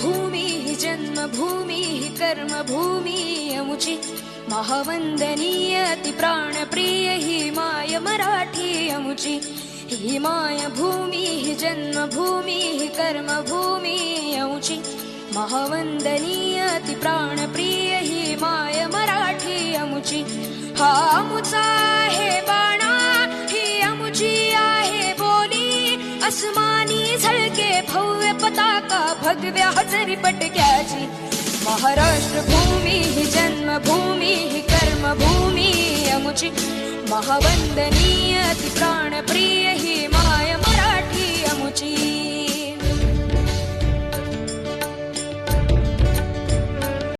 भूमी ही जन्मभूमी ही कर्मभूमी अमुची महावंदनीय अति प्राणप्रिय ही माय मराठी अमुची ही माय भूमी ही जन्मभूमी ही कर्मभूमी अमुची महावंदनीय अति प्राणप्रिय ही माय मराठी अमुची हा अमुचा आहे बाणा ही अमुची आहे बोली अस्मानी झळके भव्य पताका भगव्या हजरी पटक्याची महाराष्ट्र भूमी ही जन्मभूमी ही कर्मभूमी अमुची महावंदनीय अति प्राणप्रिय ही माय मराठी अमुची